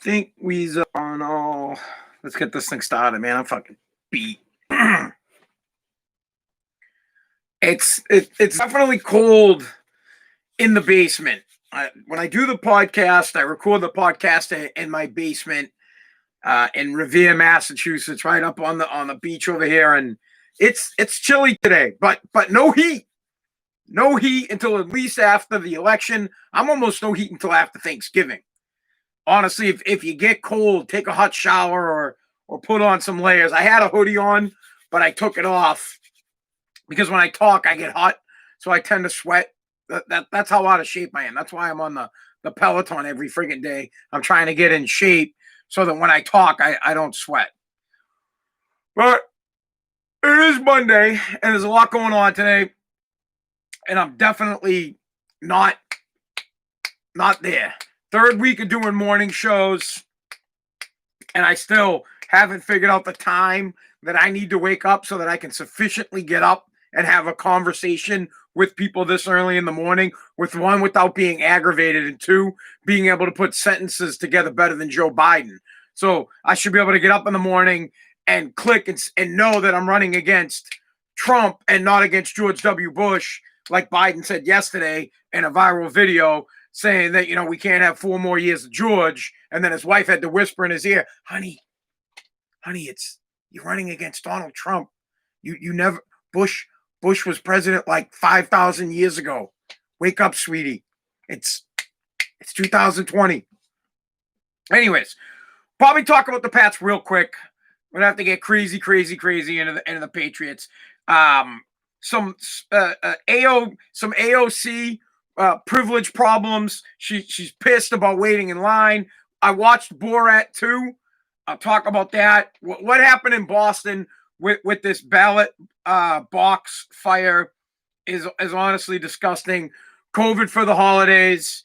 think we's on all. Let's get this thing started, man. I'm fucking beat. It's definitely cold in the basement. When I do the podcast, I record the podcast in my basement in Revere, Massachusetts, right up on the beach over here, and it's chilly today, but no heat. No heat until at least after the election. I'm almost no heat until after Thanksgiving. Honestly, if you get cold, take a hot shower or put on some layers. I had a hoodie on, but I took it off because when I talk, I get hot, so I tend to sweat. That's how out of shape I am. That's why I'm on the Peloton every friggin' day. I'm trying to get in shape so that when I talk, I don't sweat. But it is Monday, and there's a lot going on today, and I'm definitely not there. Third week of doing morning shows, and I still haven't figured out the time that I need to wake up so that I can sufficiently get up and have a conversation with people this early in the morning, with one, without being aggravated, and two, being able to put sentences together better than Joe Biden. So I should be able to get up in the morning and click and know that I'm running against Trump and not against George W. Bush, like Biden said yesterday in a viral video, saying that, we can't have 4 more years of George. And then his wife had to whisper in his ear, honey, you're running against Donald Trump. You never, Bush was president like 5,000 years ago. Wake up, sweetie. It's 2020. Anyways, probably talk about the Pats real quick. We're gonna have to get crazy into the Patriots. Some AOC privilege problems. She's pissed about waiting in line. I watched Borat 2. I'll talk about that. What happened in Boston with this ballot box fire is honestly disgusting. COVID for the holidays,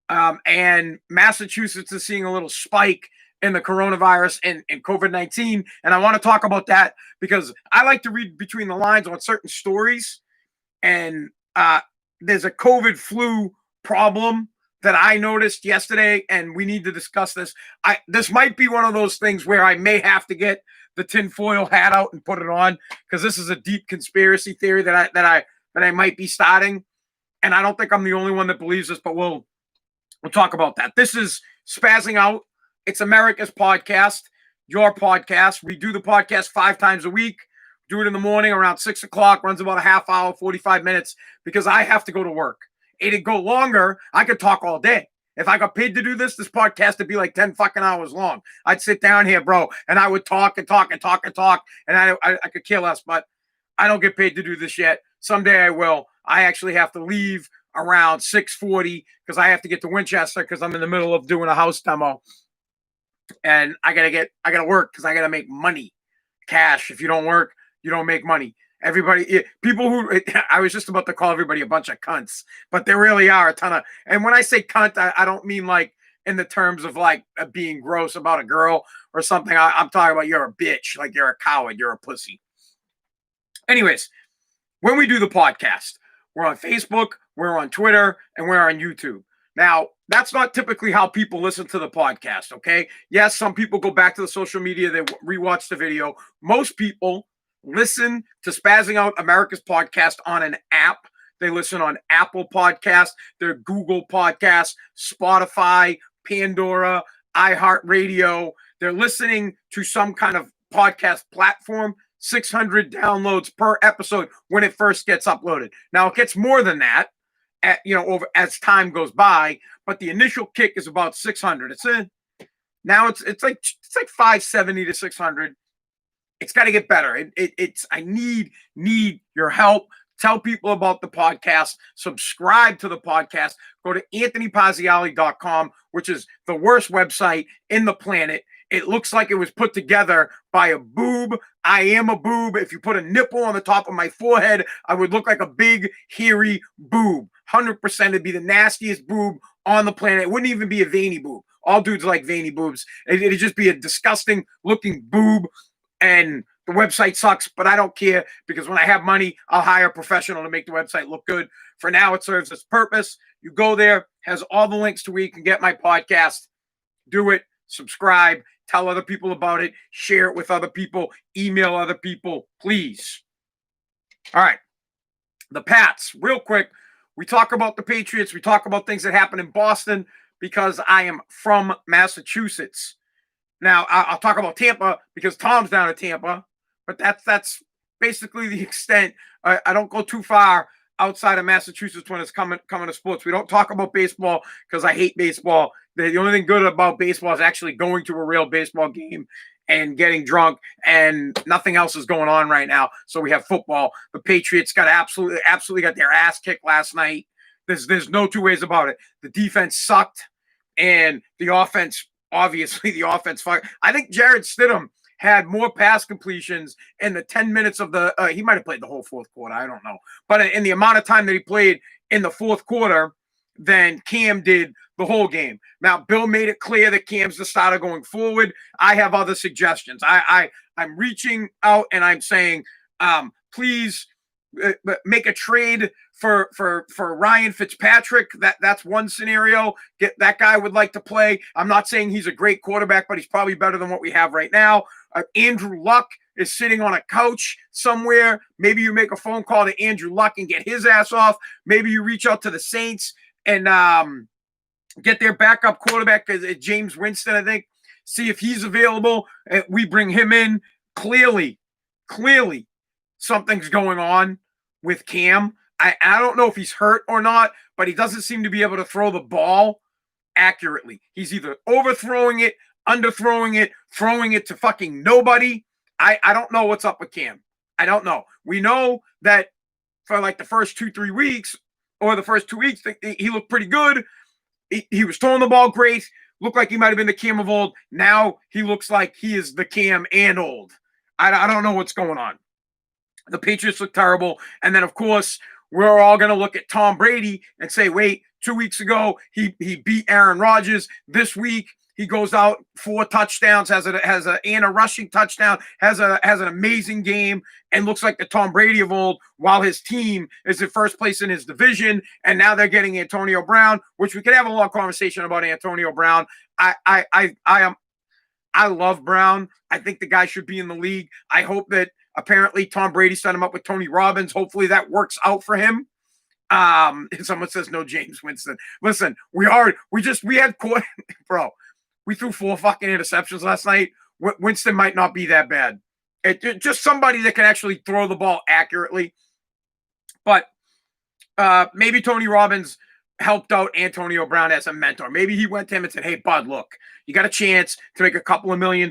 and Massachusetts is seeing a little spike in the coronavirus and COVID-19. And I want to talk about that because I like to read between the lines on certain stories. And there's a COVID flu problem that I noticed yesterday, and we need to discuss this. This might be one of those things where I may have to get the tinfoil hat out and put it on, because this is a deep conspiracy theory that I might be starting. And I don't think I'm the only one that believes this, but we'll talk about that. This is Spazzing Out. It's America's podcast, your podcast. We do the podcast 5 times a week. Do it in the morning around 6 o'clock, runs about a half hour, 45 minutes, because I have to go to work. It'd go longer. I could talk all day. If I got paid to do this podcast would be like 10 fucking hours long. I'd sit down here, bro, and I would talk and talk. And I could care less, but I don't get paid to do this yet. Someday I will. I actually have to leave around 6:40 because I have to get to Winchester because I'm in the middle of doing a house demo. And I gotta work because I gotta make money, cash. If you don't work, you don't make money. I was just about to call everybody a bunch of cunts, but there really are a ton of, and when I say cunt, I don't mean like in the terms of like being gross about a girl or something. I'm talking about you're a bitch, like you're a coward, you're a pussy. Anyways, when we do the podcast, we're on Facebook, we're on Twitter, and we're on YouTube. Now, that's not typically how people listen to the podcast, okay? Yes, some people go back to the social media, they rewatch the video. Most people listen to Spazzing Out America's podcast on an app. They listen on Apple Podcasts, their Google Podcasts, Spotify, Pandora, iHeartRadio. They're listening to some kind of podcast platform. 600 downloads per episode when it first gets uploaded. Now, it gets more than that, over as time goes by, but the initial kick is about 600. It's like 570 to 600. It's got to get better. I need your help. Tell people about the podcast. Subscribe to the podcast. Go to anthonypaziali.com, which is the worst website in the planet. It looks like it was put together by a boob. I am a boob. If you put a nipple on the top of my forehead, I would look like a big, hairy boob. 100% it'd be the nastiest boob on the planet. It wouldn't even be a veiny boob. All dudes like veiny boobs. It'd just be a disgusting looking boob. And the website sucks, but I don't care, because when I have money, I'll hire a professional to make the website look good. For now, it serves its purpose. You go there, has all the links to where you can get my podcast. Do it. subscribe, tell other people about it, share it with other people, email other people, please. All right. The Pats, real quick. We talk about the Patriots. We talk about things that happen in Boston because I am from Massachusetts. Now, I'll talk about Tampa because Tom's down in Tampa, but that's basically the extent. I don't go too far outside of Massachusetts when it's coming to sports. We don't talk about baseball because I hate baseball. The only thing good about baseball is actually going to a real baseball game and getting drunk, and nothing else is going on right now. So we have football. The Patriots got absolutely got their ass kicked last night. There's no two ways about it. The defense sucked, and the offense, obviously, the offense. I think Jarrett Stidham had more pass completions in the 10 minutes of the. He might have played the whole fourth quarter. I don't know, but in the amount of time that he played in the fourth quarter than Cam did the whole game. Now, Bill made it clear that Cam's the starter going forward. I have other suggestions. I'm reaching out and I'm saying, please make a trade for Ryan Fitzpatrick. That's one scenario. That guy would like to play. I'm not saying he's a great quarterback, but he's probably better than what we have right now. Andrew Luck is sitting on a couch somewhere. Maybe you make a phone call to Andrew Luck and get his ass off. Maybe you reach out to the Saints and get their backup quarterback, James Winston, I think. See if he's available. We bring him in. Clearly, something's going on with Cam. I don't know if he's hurt or not, but he doesn't seem to be able to throw the ball accurately. He's either overthrowing it, underthrowing it, throwing it to fucking nobody. I don't know what's up with Cam. I don't know. We know that for like the first 2-3 weeks or the first 2 weeks, he looked pretty good. He was throwing the ball great. Looked like he might have been the Cam of old. Now he looks like he is the Cam and old. I don't know what's going on. The Patriots look terrible. And then, of course, we're all going to look at Tom Brady and say, wait, 2 weeks ago, he beat Aaron Rodgers. This week, he goes out 4 touchdowns, has a rushing touchdown, has an amazing game, and looks like the Tom Brady of old, while his team is in first place in his division, and now they're getting Antonio Brown, which we could have a long conversation about Antonio Brown. I love Brown. I think the guy should be in the league. I hope that apparently Tom Brady set him up with Tony Robbins. Hopefully that works out for him. Someone says no James Winston. Listen, we had bro. We threw 4 fucking interceptions last night. Winston might not be that bad. Just somebody that can actually throw the ball accurately. But maybe Tony Robbins helped out Antonio Brown as a mentor. Maybe he went to him and said, hey, bud, look, you got a chance to make a couple of $1 million.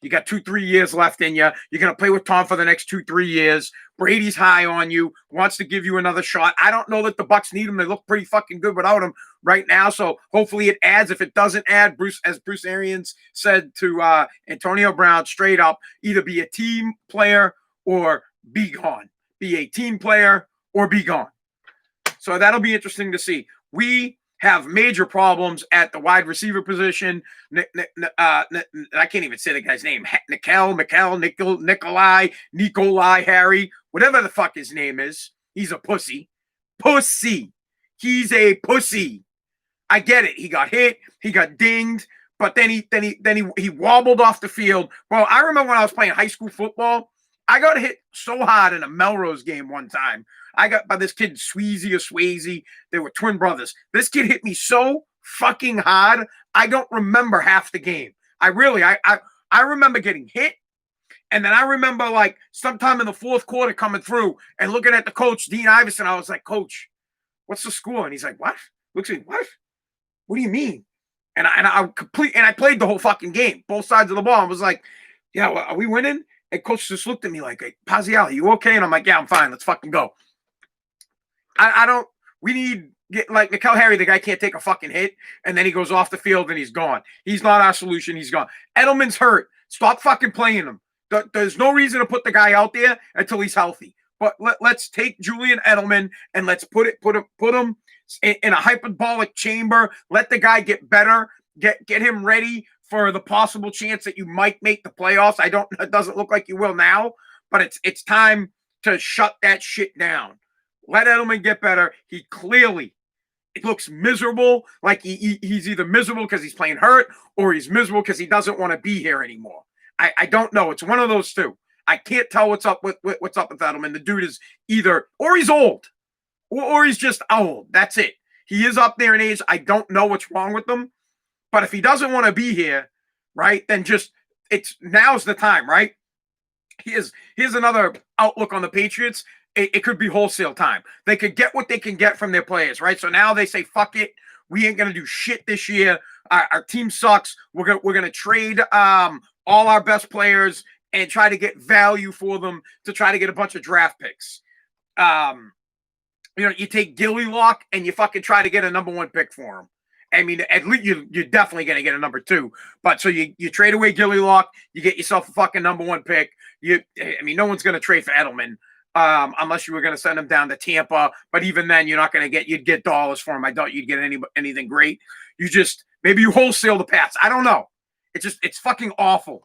You got 2-3 years left in you. You're going to play with Tom for the next 2-3 years. Brady's high on you, wants to give you another shot. I don't know that the Bucs need him. They look pretty fucking good without him right now. So hopefully it adds. If it doesn't add, as Bruce Arians said to Antonio Brown, straight up, either be a team player or be gone. Be a team player or be gone. So that'll be interesting to see. We have major problems at the wide receiver position. I can't even say the guy's name. Nikolai, Harry, whatever the fuck his name is. He's a pussy. He's a pussy. I get it. He got hit. He got dinged. But then he wobbled off the field. Well, I remember when I was playing high school football, I got hit so hard in a Melrose game one time. I got by this kid, Swayze. They were twin brothers. This kid hit me so fucking hard, I don't remember half the game. I remember getting hit. And then I remember like sometime in the fourth quarter coming through and looking at the coach, Dean Iverson. I was like, Coach, what's the score? And he's like, what? Looks at me, what? What do you mean? And I played the whole fucking game, both sides of the ball. I was like, yeah, well, are we winning? And coach just looked at me like, hey, Pazial, you okay? And I'm like, yeah, I'm fine. Let's fucking go. We need, like N'Keal Harry, the guy can't take a fucking hit, and then he goes off the field and he's gone. He's not our solution. He's gone. Edelman's hurt. Stop fucking playing him. There's no reason to put the guy out there until he's healthy. But let's take Julian Edelman and let's put him in a hyperbolic chamber. Let the guy get better. Get him ready for the possible chance that you might make the playoffs. It doesn't look like you will now, but it's time to shut that shit down. Let Edelman get better. He clearly it looks miserable. Like he's either miserable because he's playing hurt or he's miserable because he doesn't want to be here anymore. I don't know. It's one of those two. I can't tell what's up with Edelman. The dude is either, or he's old, or he's just old. That's it. He is up there in age. I don't know what's wrong with him. But if he doesn't want to be here, right, then just now's the time, right? Here's another outlook on the Patriots. It could be wholesale time. They could get what they can get from their players, right? So now they say, fuck it. We ain't going to do shit this year. Our team sucks. We're gonna trade all our best players and try to get value for them to try to get a bunch of draft picks. You take Gilly Lock and you fucking try to get a number 1 pick for him. I mean, at least you're definitely going to get a number 2. But so you trade away Gilly Lock, you get yourself a fucking number 1 pick. No one's going to trade for Edelman unless you were going to send him down to Tampa. But even then, you'd get dollars for him. I doubt you'd get anything great. Maybe you wholesale the Pats. I don't know. It's fucking awful.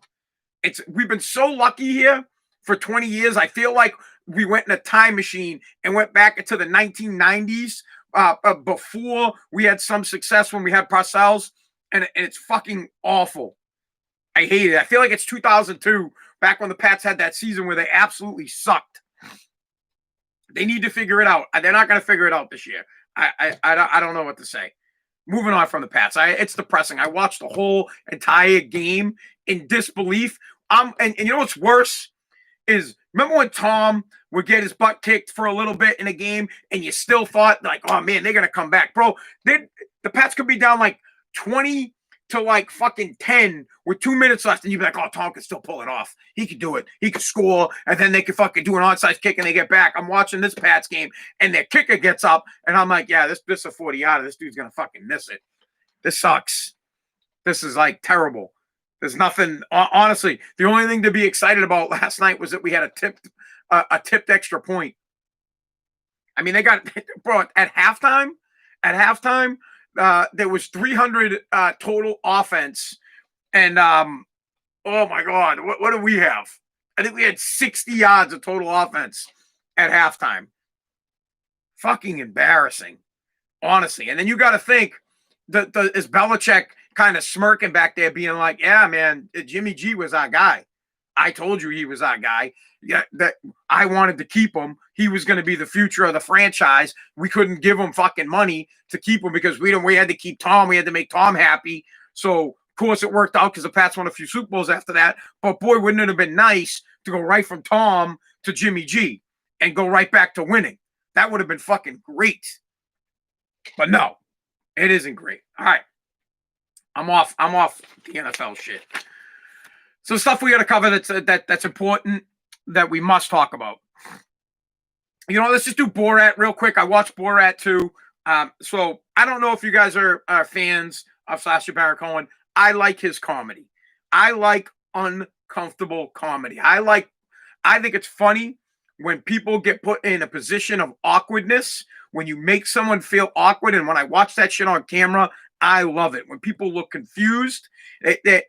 We've been so lucky here for 20 years. I feel like we went in a time machine and went back into the 1990s. Before we had some success when we had Parcells, and it's fucking awful. I hate it. I feel like it's 2002, back when the Pats had that season where they absolutely sucked. They need to figure it out. They're not going to figure it out this year. I don't know what to say. Moving on from the Pats, it's depressing. I watched the whole entire game in disbelief. And you know what's worse is, remember when Tom would get his butt kicked for a little bit in a game and you still thought, like, oh, man, they're going to come back. Bro, the Pats could be down like 20 to like fucking 10 with 2 minutes left, and you'd be like, oh, Tom can still pull it off. He could do it. He could score, and then they could fucking do an onside kick and they get back. I'm watching this Pats game, and their kicker gets up, and I'm like, yeah, this is a 40-yarder. This dude's going to fucking miss it. This sucks. This is like terrible. There's nothing, honestly, the only thing to be excited about last night was that we had a tipped extra point. I mean, they got, bro, at halftime, there was 300 total offense. And, oh my God, what do we have? I think we had 60 yards of total offense at halftime. Fucking embarrassing, honestly. And then you got to think, is Belichick kind of smirking back there, being like, yeah, man, Jimmy G was our guy. I told you he was our guy. Yeah, that I wanted to keep him. He was going to be the future of the franchise. We couldn't give him fucking money to keep him because we had to keep Tom. We had to make Tom happy. So, of course, it worked out because the Pats won a few Super Bowls after that. But, boy, wouldn't it have been nice to go right from Tom to Jimmy G and go right back to winning? That would have been fucking great. But, no, it isn't great. All right. I'm off the NFL shit. So stuff we got to cover that's important, that we must talk about. Let's just do Borat real quick. I watched Borat 2. So I don't know if you guys are fans of Sacha Baron Cohen. I like his comedy. I like uncomfortable comedy. I think it's funny when people get put in a position of awkwardness, when you make someone feel awkward. And when I watch that shit on camera, I love it. When people look confused, it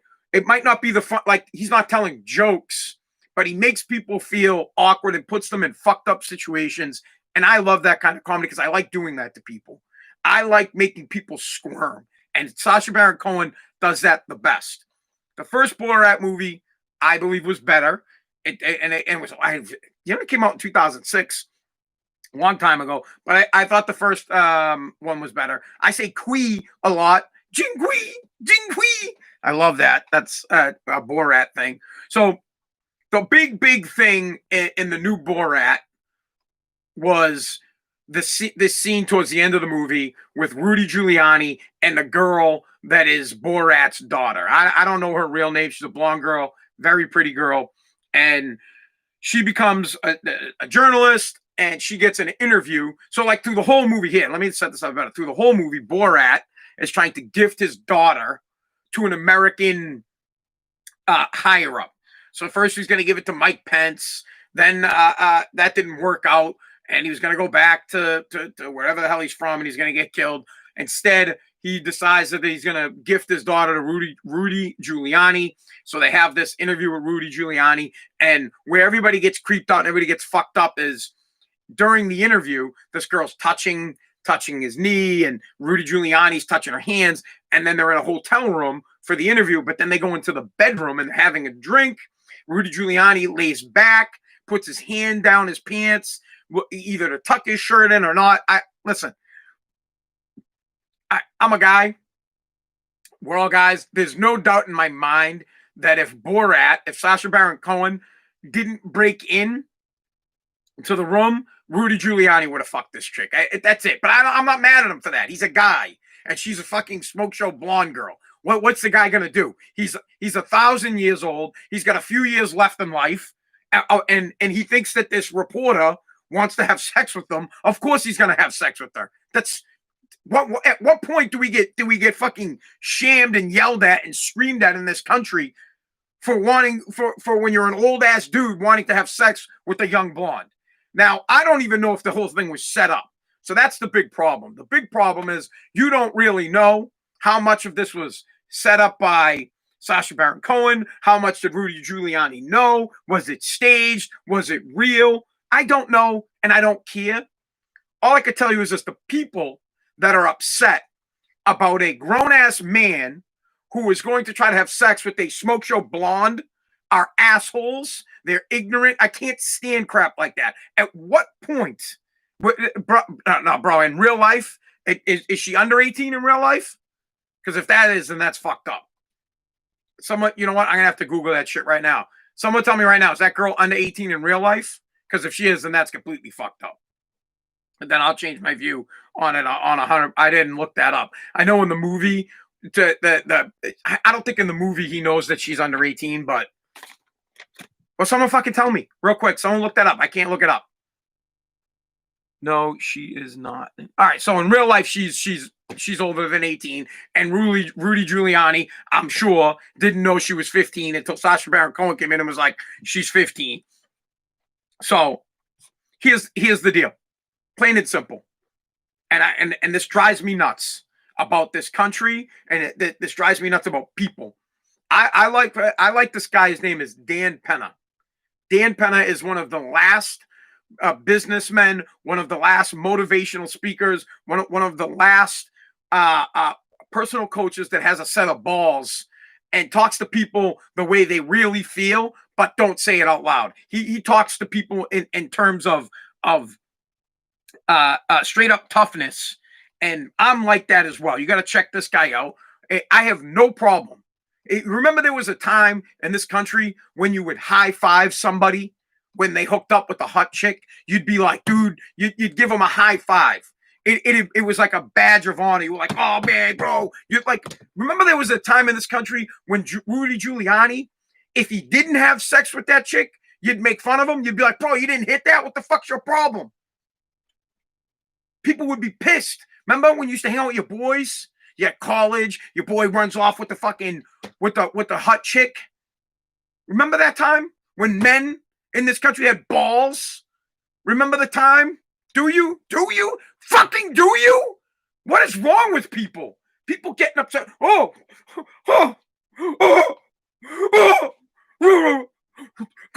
might not be the fun, like he's not telling jokes, but he makes people feel awkward and puts them in fucked up situations. And I love that kind of comedy because I like doing that to people. I like making people squirm. And Sacha Baron Cohen does that the best. The first Borat movie, I believe, was better. It came out in 2006. A long time ago, but I thought the first one was better. I say "quee" a lot. Jing quee. I love that. That's a Borat thing. So the big thing in the new Borat was this scene towards the end of the movie with Rudy Giuliani and the girl that is Borat's daughter. I don't know her real name. She's a blonde girl, very pretty girl, and she becomes a journalist. And she gets an interview. So, like, through the whole movie here, let me set this up better. Through the whole movie, Borat is trying to gift his daughter to an American higher-up. So, first he's going to give it to Mike Pence. Then that didn't work out. And he was going to go back to wherever the hell he's from, and he's going to get killed. Instead, he decides that he's going to gift his daughter to Rudy Giuliani. So, they have this interview with Rudy Giuliani. And where everybody gets creeped out and everybody gets fucked up is, during the interview, this girl's touching touching his knee, and Rudy Giuliani's touching her hands, and then they're in a hotel room for the interview, but then they go into the bedroom and having a drink. Rudy Giuliani lays back, puts his hand down his pants, either to tuck his shirt in or not. Listen, I'm a guy. We're all guys. There's no doubt in my mind that if Sacha Baron Cohen didn't break in to the room, Rudy Giuliani would have fucked this chick. That's it. But I'm not mad at him for that. He's a guy, and she's a fucking smoke show blonde girl. What's the guy gonna do? He's 1,000 years old. He's got a few years left in life, and he thinks that this reporter wants to have sex with him. Of course, he's gonna have sex with her. That's at what point do we get fucking shamed and yelled at and screamed at in this country for when you're an old ass dude wanting to have sex with a young blonde? Now, I don't even know if the whole thing was set up. So that's the big problem. The big problem is you don't really know how much of this was set up by Sacha Baron Cohen. How much did Rudy Giuliani know? Was it staged? Was it real? I don't know, and I don't care. All I could tell you is just the people that are upset about a grown-ass man who is going to try to have sex with a smoke show blonde are assholes. They're ignorant. I can't stand crap like that. At what point, bro, in real life, is she under 18 in real life? Because if that is, then that's fucked up. Someone, you know what? I'm going to have to Google that shit right now. Someone tell me right now, is that girl under 18 in real life? Because if she is, then that's completely fucked up. And then I'll change my view on it on 100. I didn't look that up. I know in the movie, I don't think in the movie he knows that she's under 18, but well, someone fucking tell me real quick. Someone look that up. I can't look it up. No, she is not. All right, so in real life, she's older than 18, and Rudy Giuliani, I'm sure, didn't know she was 15 until Sacha Baron Cohen came in and was like, she's 15. So here's the deal. Plain and simple. And this drives me nuts about this country, and this drives me nuts about people. I like this guy. His name is Dan Penna. Dan Penna is one of the last businessmen, one of the last motivational speakers, one of the last personal coaches that has a set of balls and talks to people the way they really feel, but don't say it out loud. He talks to people in terms of straight up toughness, and I'm like that as well. You got to check this guy out. I have no problem. Remember, there was a time in this country when you would high five somebody when they hooked up with a hot chick. You'd be like, dude, you'd give them a high five. It was like a badge of honor. You were like, oh man, bro. You're like, remember there was a time in this country when Rudy Giuliani, if he didn't have sex with that chick, you'd make fun of him. You'd be like, bro, you didn't hit that. What the fuck's your problem? People would be pissed. Remember when you used to hang out with your boys? You at college, your boy runs off with the fucking with the hot chick. Remember that time when men in this country had balls? Remember the time? Do you? Fucking do you? What is wrong with people? People getting upset. Can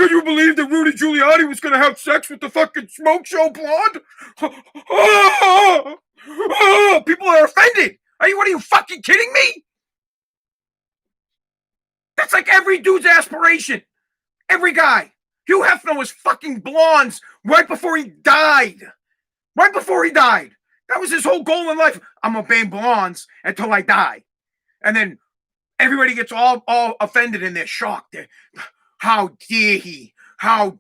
you believe that Rudy Giuliani was going to have sex with the fucking smoke show blonde? People are offended. What are you fucking kidding me? That's like every dude's aspiration. Every guy. Hugh Hefner was fucking blondes right before he died. Right before he died. That was his whole goal in life. I'm going to bang blondes until I die. And then everybody gets all offended and they're shocked. How dare he? How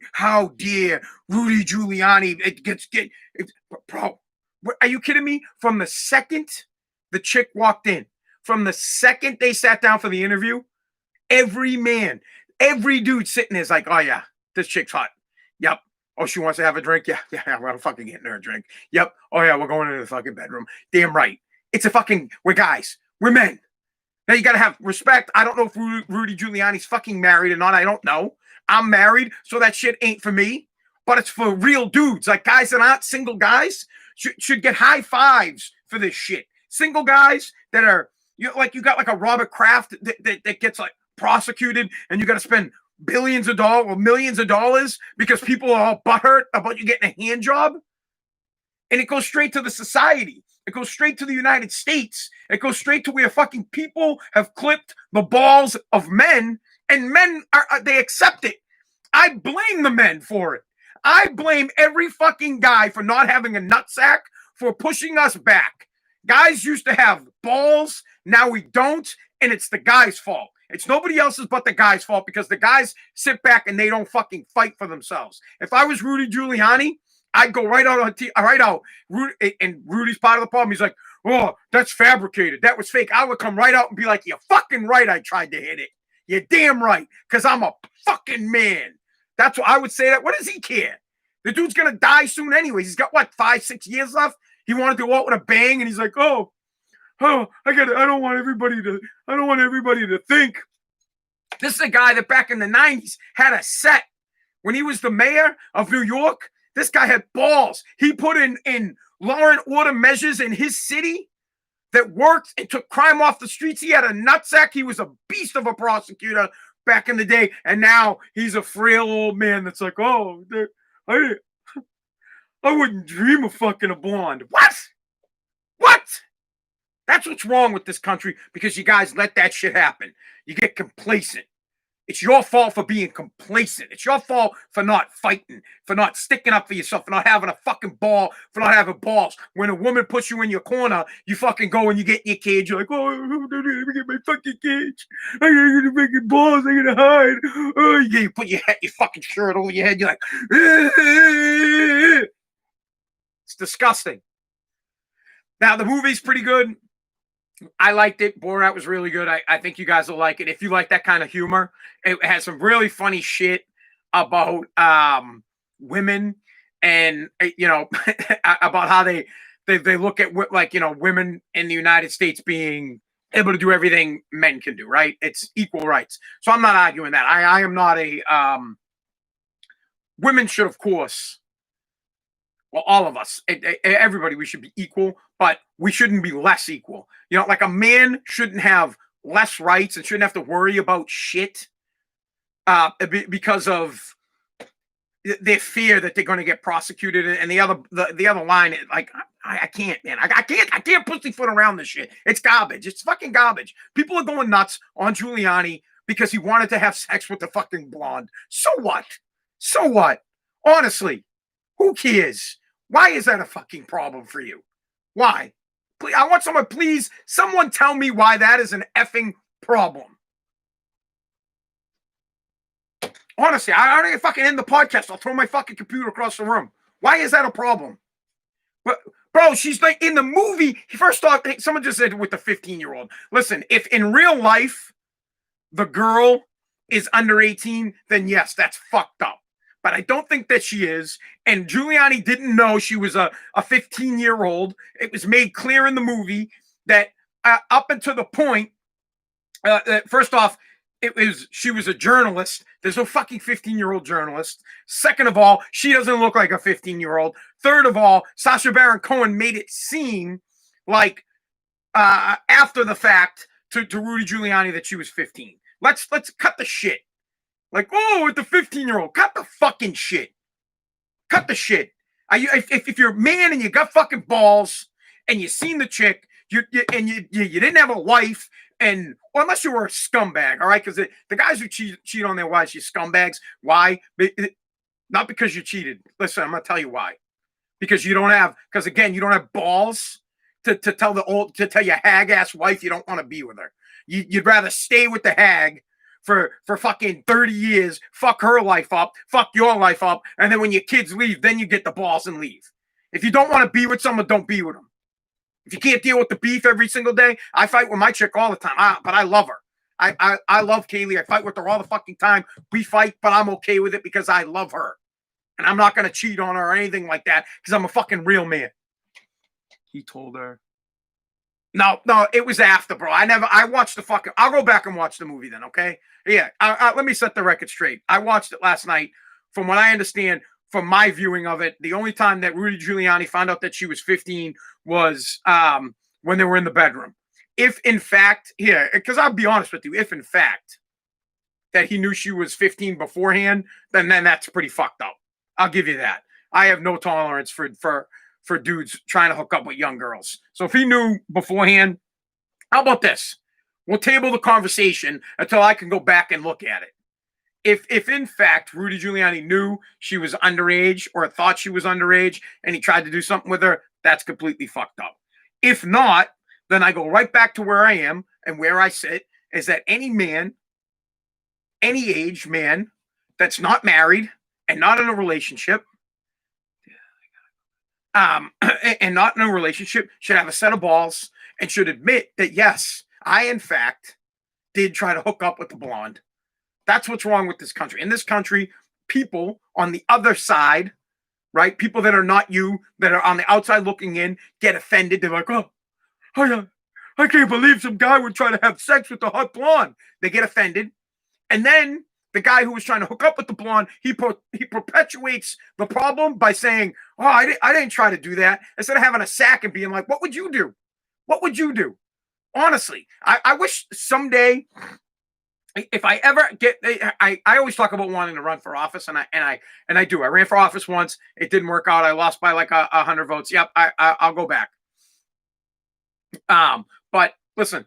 dare Rudy Giuliani? Bro, are you kidding me? From the second the chick walked in, from the second they sat down for the interview, every dude sitting there is like, oh yeah, this chick's hot. Yep. Oh, she wants to have a drink? Yeah, we're fucking getting her a drink. Yep. Oh yeah, we're going into the fucking bedroom. Damn right. We're guys. We're men. Now you gotta have respect. I don't know if Rudy Giuliani's fucking married or not. I don't know. I'm married, so that shit ain't for me. But it's for real dudes. Like guys that aren't single guys should get high fives for this shit. Single guys that are you got like a Robert Kraft that gets like prosecuted, and you got to spend billions of dollars or millions of dollars because people are all butthurt about you getting a hand job, and it goes straight to the society. It goes straight to the United States. It goes straight to where fucking people have clipped the balls of men, and men they accept it. I blame the men for it. I blame every fucking guy for not having a nutsack, for pushing us back. Guys used to have balls, now we don't, and it's the guy's fault. It's nobody else's but the guy's fault, because the guys sit back and they don't fucking fight for themselves. If I was Rudy Giuliani, I'd go right out on right out. And Rudy's part of the problem. He's like, oh, that's fabricated. That was fake. I would come right out and be like, you're fucking right. I tried to hit it. You're damn right, because I'm a fucking man. That's what I would say. That. What does he care? The dude's gonna die soon anyways. He's got what, 5-6 years left. He wanted to go out with a bang, and he's like, oh, I don't want everybody to think. This is a guy that back in the 90s had a set. When he was the mayor of New York, this guy had balls. He put in law and order measures in his city that worked and took crime off the streets. He had a nutsack. He was a beast of a prosecutor back in the day. And now he's a frail old man that's like, oh, I wouldn't dream of fucking a blonde. What? What? That's what's wrong with this country, because you guys let that shit happen. You get complacent. It's your fault for being complacent. It's your fault for not fighting, for not sticking up for yourself, for not having a fucking ball, for not having balls. When a woman puts you in your corner, you fucking go and you get in your cage. You're like, oh, let me get my fucking cage. I gotta get the fucking balls. I gotta hide. Oh, you put your fucking shirt over your head. You're like, it's disgusting. Now, the movie's pretty good. I liked it. Borat was really good. I think you guys will like it. If you like that kind of humor, it has some really funny shit about women, and about how they look at women in the United States being able to do everything men can do. Right? It's equal rights. So I'm not arguing that. I am not a women should, of course. Well, all of us, everybody, we should be equal, but we shouldn't be less equal. Like a man shouldn't have less rights and shouldn't have to worry about shit because of their fear that they're going to get prosecuted. And the other line, like, I can't, man. I can't pussyfoot around this shit. It's garbage. It's fucking garbage. People are going nuts on Giuliani because he wanted to have sex with the fucking blonde. So what? So what? Honestly. Who cares? Why is that a fucking problem for you? Why? Please, I want someone tell me why that is an effing problem. Honestly, I don't even fucking end the podcast. I'll throw my fucking computer across the room. Why is that a problem? But bro, she's like in the movie. First off, someone just said with the 15-year-old. Listen, if in real life the girl is under 18, then yes, that's fucked up. But I don't think that she is. And Giuliani didn't know she was a 15-year-old. It was made clear in the movie that up until the point, first off, she was a journalist. There's no fucking 15-year-old journalist. Second of all, she doesn't look like a 15-year-old. Third of all, Sacha Baron Cohen made it seem like after the fact to Rudy Giuliani that she was 15. Let's cut the shit. Like, oh, with the 15-year-old, cut the fucking shit. Cut the shit. If you're a man and you got fucking balls and you seen the chick, you didn't have a wife, and well, unless you were a scumbag, all right? Because the guys who cheat on their wives, you scumbags. Why? Not because you cheated. Listen, I'm gonna tell you why. Because you don't have balls to tell your hag ass wife you don't want to be with her. You'd rather stay with the hag for fucking 30 years, fuck her life up, fuck your life up, and then when your kids leave, then you get the balls and leave. If you don't want to be with someone, don't be with them. If you can't deal with the beef every single day, I fight with my chick all the time, but I love her. I love Kaylee. I fight with her all the fucking time. We fight, but I'm okay with it because I love her. And I'm not going to cheat on her or anything like that because I'm a fucking real man. He told her. No, it was after, bro. I watched I'll go back and watch the movie then, okay? Yeah, let me set the record straight. I watched it last night. From what I understand, from my viewing of it, the only time that Rudy Giuliani found out that she was 15 was when they were in the bedroom. If in fact, because I'll be honest with you, if in fact that he knew she was 15 beforehand, then that's pretty fucked up. I'll give you that. I have no tolerance for for dudes trying to hook up with young girls. So if he knew beforehand, how about this? We'll table the conversation until I can go back and look at it. If in fact Rudy Giuliani knew she was underage or thought she was underage and he tried to do something with her, that's completely fucked up. If not, then I go right back to where I am, and where I sit is that any man, any age man that's not married and not in a relationship, and not in a relationship should have a set of balls and should admit that, yes, I in fact did try to hook up with the blonde. That's what's wrong with this country. In this country, people on the other side, right? People that are not you, that are on the outside looking in, get offended. They're like, oh, I can't believe some guy would try to have sex with the hot blonde. They get offended. And then the guy who was trying to hook up with the blonde, he perpetuates the problem by saying, oh, I didn't try to do that. Instead of having a sack and being like, what would you do? What would you do? Honestly, I wish someday, if I ever get, I always talk about wanting to run for office, and I do. I ran for office once. It didn't work out. I lost by like 100 votes. Yep, I'll go back. But listen,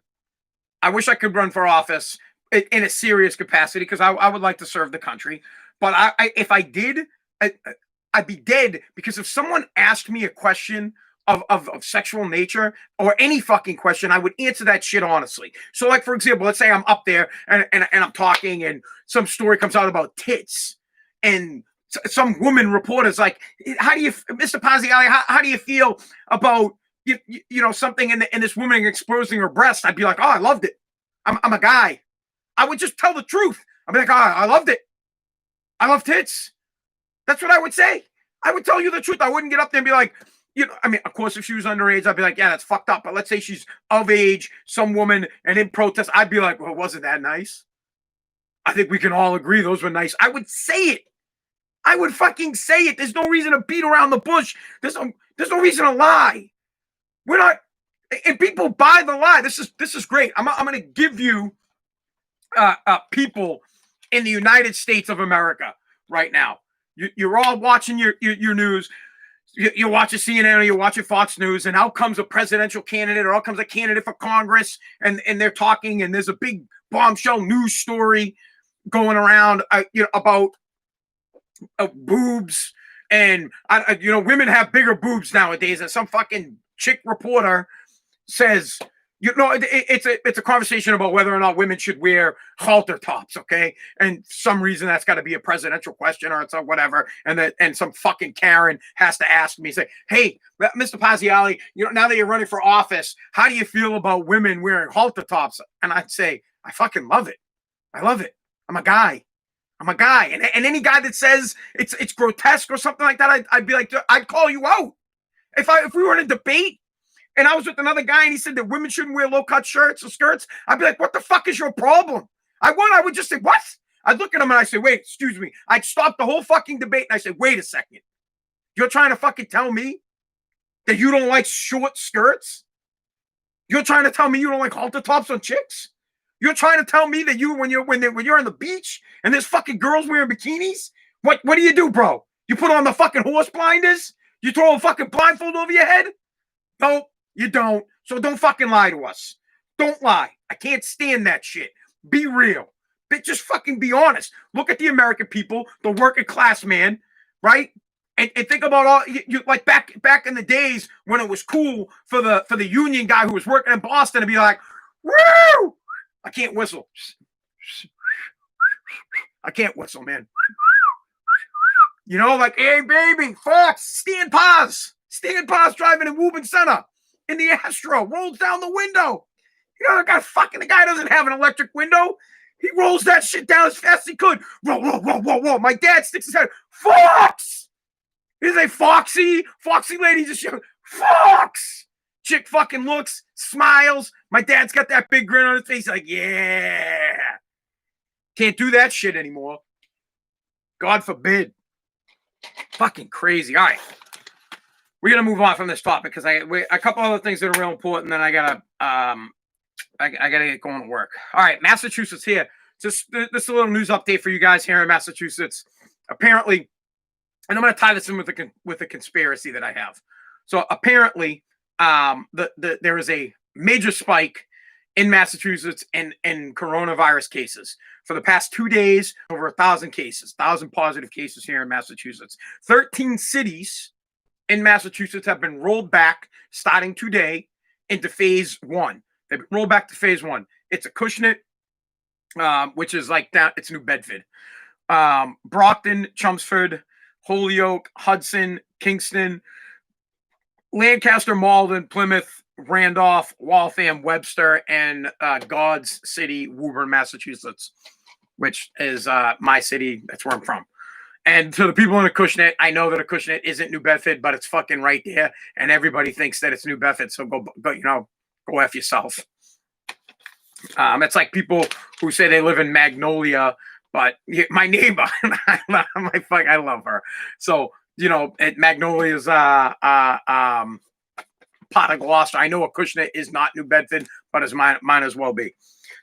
I wish I could run for office in a serious capacity because I would like to serve the country. But if I did, I'd be dead, because if someone asked me a question of sexual nature or any fucking question, I would answer that shit honestly. So, like, for example, let's say I'm up there and I'm talking and some story comes out about tits, and some woman reporter's like, how do you, Mr. Pazziali, how do you feel about, you know, something in this woman exposing her breast? I'd be like, oh, I loved it. I'm a guy. I would just tell the truth. I'd be like, oh, I loved it. I love tits. That's what I would say. I would tell you the truth. I wouldn't get up there and be like, you know, I mean, of course, if she was underage, I'd be like, yeah, that's fucked up. But let's say she's of age, some woman, and in protest, I'd be like, well, wasn't that nice? I think we can all agree those were nice. I would say it. I would fucking say it. There's no reason to beat around the bush. There's no reason to lie. We're not, and people buy the lie. This is great. I'm going to give you people in the United States of America right now. You're all watching your news. You're watching CNN or you're watching Fox News, and out comes a presidential candidate or out comes a candidate for Congress, and they're talking, and there's a big bombshell news story going around, about boobs, and women have bigger boobs nowadays, and some fucking chick reporter says, it's a conversation about whether or not women should wear halter tops, okay? And for some reason that's got to be a presidential question or it's a whatever, and some fucking Karen has to ask me, say, hey, Mr. Pazziali, now that you're running for office, how do you feel about women wearing halter tops? And I'd say, I fucking love it. I love it. I'm a guy. And any guy that says it's grotesque or something like that, I'd be like, I'd call you out. If we were in a debate and I was with another guy and he said that women shouldn't wear low-cut shirts or skirts, I'd be like, what the fuck is your problem? I would just say, what? I'd look at him and I say, wait, excuse me. I'd stop the whole fucking debate and I say, wait a second. You're trying to fucking tell me that you don't like short skirts? You're trying to tell me you don't like halter tops on chicks? You're trying to tell me that when you're on the beach and there's fucking girls wearing bikinis, what do you do, bro? You put on the fucking horse blinders? You throw a fucking blindfold over your head? No, you don't. So don't fucking lie to us. Don't lie. I can't stand that shit. Be real. Just fucking be honest. Look at the American people, the working class man, right? And think about all you like back in the days when it was cool for the union guy who was working in Boston to be like, woo! I can't whistle. I can't whistle, man. Like, hey, baby, Fox, stand pause. Stand pause driving in Woburn Center in the Astro. Rolls down the window. The guy doesn't have an electric window. He rolls that shit down as fast as he could. Whoa. My dad sticks his head. Fox! He's a Foxy lady just yelling, Fox! Chick fucking looks, smiles. My dad's got that big grin on his face. Like, yeah. Can't do that shit anymore. God forbid. Fucking crazy. All right. We're going to move on from this topic because a couple other things that are real important. Then I got to get going to work. All right. Massachusetts here. Just this a little news update for you guys here in Massachusetts. Apparently, and I'm going to tie this in with a conspiracy that I have. So apparently, there is a major spike in Massachusetts and coronavirus cases. For the past 2 days, over 1,000 cases, 1,000 positive cases here in Massachusetts. 13 cities in Massachusetts have been rolled back starting today into phase one. They've been rolled back to phase one. It's Acushnet, which is like down, it's New Bedford, Brockton, Chelmsford, Holyoke, Hudson, Kingston, Lancaster, Malden, Plymouth, Randolph, Waltham, Webster, and God's City, Woburn, Massachusetts, which is my city. That's where I'm from. And to the people in Acushnet, I know that Acushnet isn't New Bedford, but it's fucking right there, and everybody thinks that it's New Bedford. So go F yourself. It's like people who say they live in Magnolia, but my neighbor, I love her. So Magnolia's part of Gloucester. I know Acushnet is not New Bedford, but it's might as well be.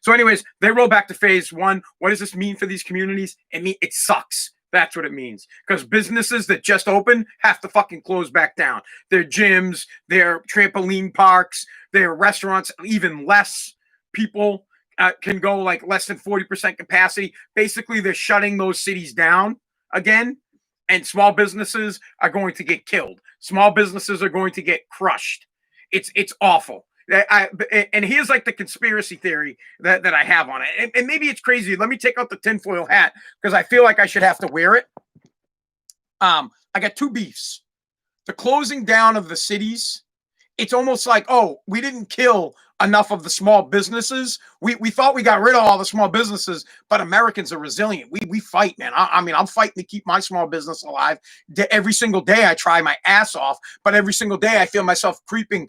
So, anyways, they roll back to phase one. What does this mean for these communities? It sucks. That's what it means. Because businesses that just open have to fucking close back down. Their gyms, their trampoline parks, their restaurants, even less people can go, like less than 40% capacity. Basically, they're shutting those cities down again, and small businesses are going to get killed. Small businesses are going to get crushed. It's awful. And here's like the conspiracy theory that I have on it. And maybe it's crazy. Let me take out the tinfoil hat because I feel like I should have to wear it. I got two beefs. The closing down of the cities, it's almost like, oh, we didn't kill enough of the small businesses. We thought we got rid of all the small businesses, but Americans are resilient. We fight, man. I mean, I'm fighting to keep my small business alive. Every single day I try my ass off, but every single day I feel myself creeping.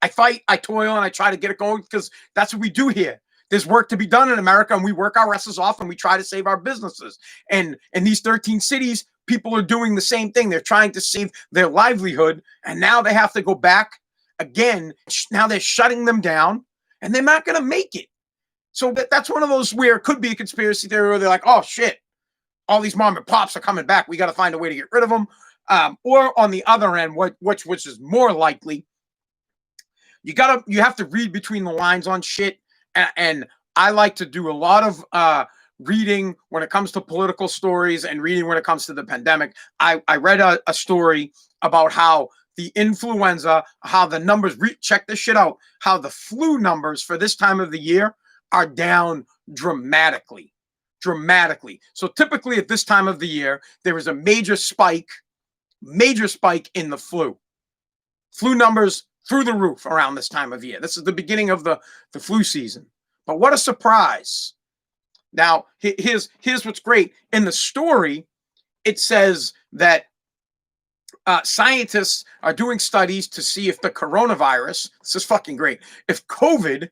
I fight, I toil, and I try to get it going because that's what we do here. There's work to be done in America, and we work our asses off, and we try to save our businesses. And in these 13 cities, people are doing the same thing. They're trying to save their livelihood, and now they have to go back again. Now they're shutting them down, and they're not going to make it. So that's one of those where it could be a conspiracy theory where they're like, oh, shit, all these mom and pops are coming back. We got to find a way to get rid of them. Or on the other end, which is more likely, you have to read between the lines on shit. And I like to do a lot of reading when it comes to political stories and reading when it comes to the pandemic. I read a story about how the influenza, how the numbers, check this shit out, how the flu numbers for this time of the year are down dramatically. So typically at this time of the year, there is a major spike in the flu. Flu numbers through the roof around this time of year. This is the beginning of the flu season. But what a surprise. Now, here's what's great. In the story, it says that scientists are doing studies to see if the coronavirus, this is fucking great, if COVID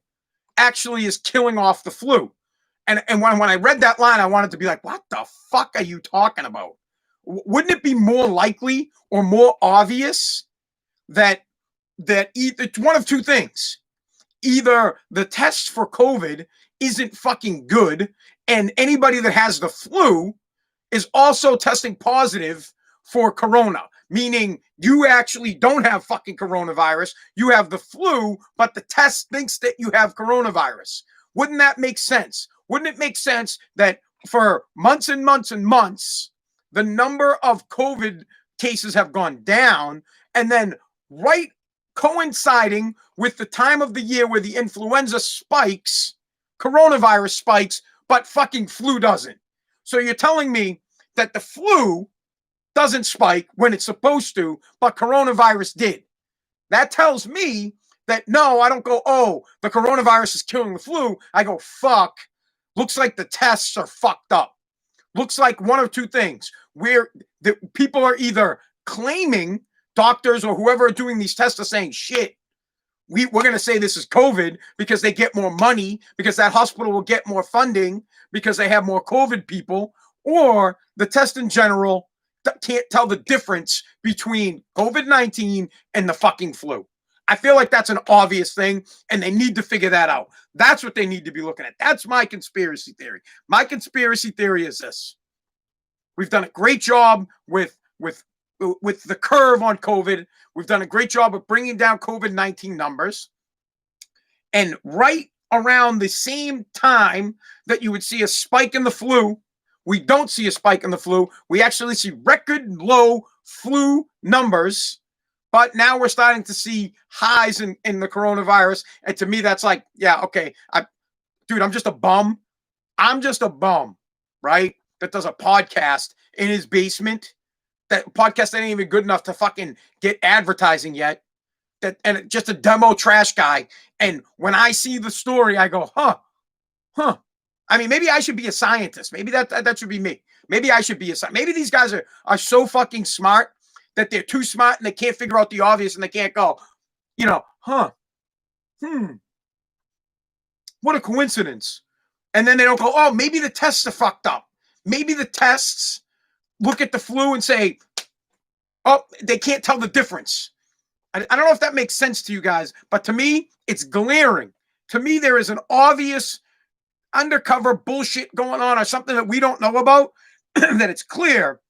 actually is killing off the flu. And when I read that line, I wanted to be like, what the fuck are you talking about? Wouldn't it be more likely or more obvious that it's one of two things? Either the test for COVID isn't fucking good, and anybody that has the flu is also testing positive for corona, meaning you actually don't have fucking coronavirus. You have the flu, but the test thinks that you have coronavirus. Wouldn't that make sense? Wouldn't it make sense that for months and months and months, the number of COVID cases have gone down, and then right coinciding with the time of the year where the influenza spikes, coronavirus spikes, but fucking flu doesn't. So you're telling me that the flu doesn't spike when it's supposed to, but coronavirus did. That tells me that no, I don't go, oh, the coronavirus is killing the flu. I go, fuck, looks like the tests are fucked up. Looks like one of two things, where the people are either claiming, doctors or whoever are doing these tests are saying, shit, we're going to say this is COVID because they get more money, because that hospital will get more funding, because they have more COVID people, or the test in general can't tell the difference between COVID-19 and the fucking flu. I feel like that's an obvious thing, and they need to figure that out. That's what they need to be looking at. That's my conspiracy theory. My conspiracy theory is this. We've done a great job with with the curve on COVID. We've done a great job of bringing down COVID-19 numbers. And right around the same time that you would see a spike in the flu, we don't see a spike in the flu. We actually see record low flu numbers. But now we're starting to see highs in the coronavirus. And to me, that's like, yeah, okay. Dude, I'm just a bum. I'm just a bum, right? That does a podcast in his basement. That podcast ain't even good enough to fucking get advertising yet. And just a demo trash guy. And when I see the story, I go, huh. I mean, maybe I should be a scientist. Maybe that should be me. Maybe I should be a scientist. Maybe these guys are so fucking smart that they're too smart and they can't figure out the obvious and they can't go, what a coincidence. And then they don't go, oh, maybe the tests are fucked up. Maybe the tests look at the flu and say, oh, they can't tell the difference. I don't know if that makes sense to you guys, but to me, it's glaring. To me, there is an obvious undercover bullshit going on or something that we don't know about, that it's clear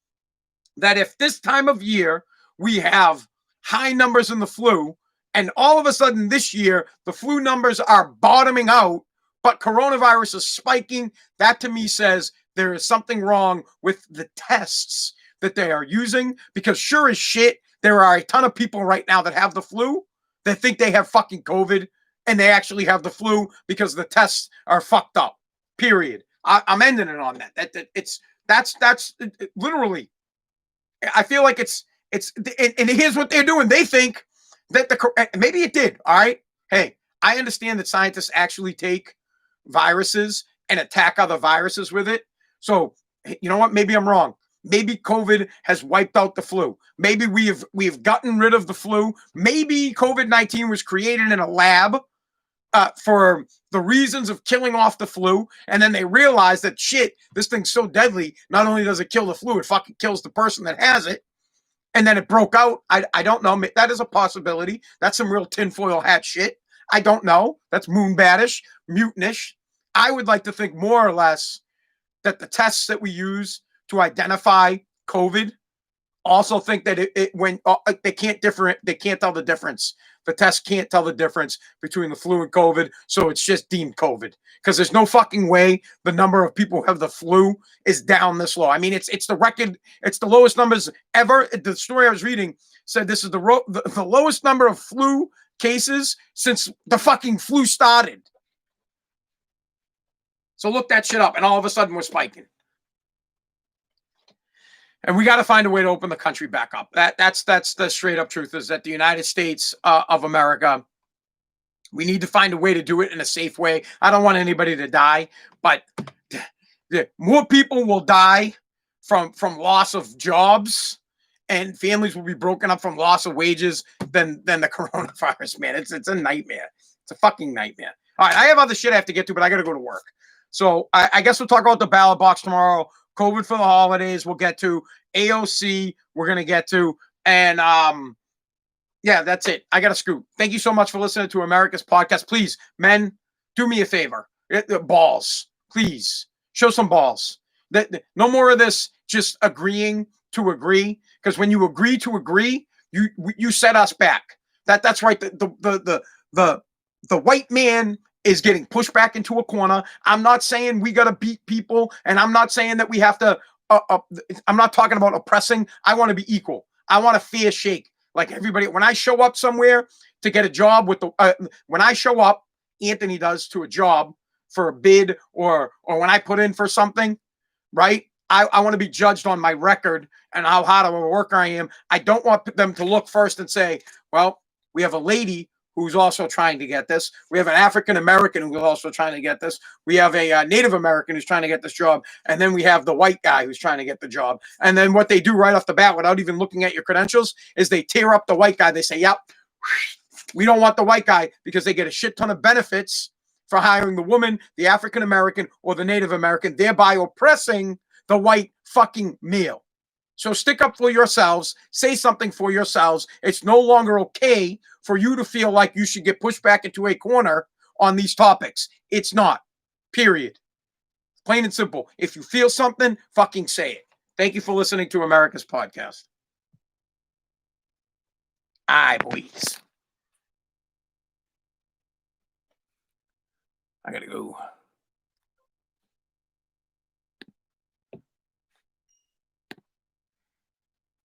that if this time of year we have high numbers in the flu, and all of a sudden this year the flu numbers are bottoming out, but coronavirus is spiking, that to me says there is something wrong with the tests that they are using, because sure as shit, there are a ton of people right now that have the flu that think they have fucking COVID and they actually have the flu because the tests are fucked up. Period. I'm ending it on that. That's literally. I feel like it's and here's what they're doing. They think that maybe it did. All right. Hey, I understand that scientists actually take viruses and attack other viruses with it. So you know what? Maybe I'm wrong. Maybe COVID has wiped out the flu. Maybe we've gotten rid of the flu. Maybe COVID-19 was created in a lab for the reasons of killing off the flu. And then they realized that shit, this thing's so deadly. Not only does it kill the flu, it fucking kills the person that has it. And then it broke out. I don't know. That is a possibility. That's some real tinfoil hat shit. I don't know. That's moonbatish, mutinish. I would like to think more or less that the tests that we use to identify COVID also think that they can't tell the difference. The test can't tell the difference between the flu and COVID, so it's just deemed COVID, because there's no fucking way the number of people who have the flu is down this low. I mean, it's the record, it's the lowest numbers ever. The story I was reading said this is the lowest number of flu cases since the fucking flu started. So look that shit up, and all of a sudden we're spiking. And we got to find a way to open the country back up. That's the straight up truth, is that the United States of America, we need to find a way to do it in a safe way. I don't want anybody to die, but more people will die from loss of jobs, and families will be broken up from loss of wages than the coronavirus, man. It's a nightmare. It's a fucking nightmare. All right, I have other shit I have to get to, but I got to go to work. So I guess we'll talk about the ballot box tomorrow. COVID for the holidays, we'll get to. AOC, we're going to get to. And yeah, that's it. I got to scoot. Thank you so much for listening to America's Podcast. Please, men, do me a favor. Balls. Please. Show some balls. No more of this just agreeing to agree. Because when you agree to agree, you set us back. That's right. The white man is getting pushed back into a corner. I'm not saying we got to beat people, and I'm not saying that we have to, I'm not talking about oppressing. I want to be equal. I want a fair shake. Like everybody, when I show up somewhere to get a job when I show up, Anthony does, to a job for a bid, or when I put in for something, right? I want to be judged on my record and how hard of a worker I am. I don't want them to look first and say, well, we have a lady who's also trying to get this. We have an African-American who's also trying to get this. We have a Native American who's trying to get this job. And then we have the white guy who's trying to get the job. And then what they do right off the bat, without even looking at your credentials, is they tear up the white guy. They say, yep, we don't want the white guy, because they get a shit ton of benefits for hiring the woman, the African-American, or the Native American, thereby oppressing the white fucking male. So stick up for yourselves. Say something for yourselves. It's no longer okay for you to feel like you should get pushed back into a corner on these topics. It's not. Period. Plain and simple. If you feel something, fucking say it. Thank you for listening to America's Podcast. Aye, boys. I gotta go.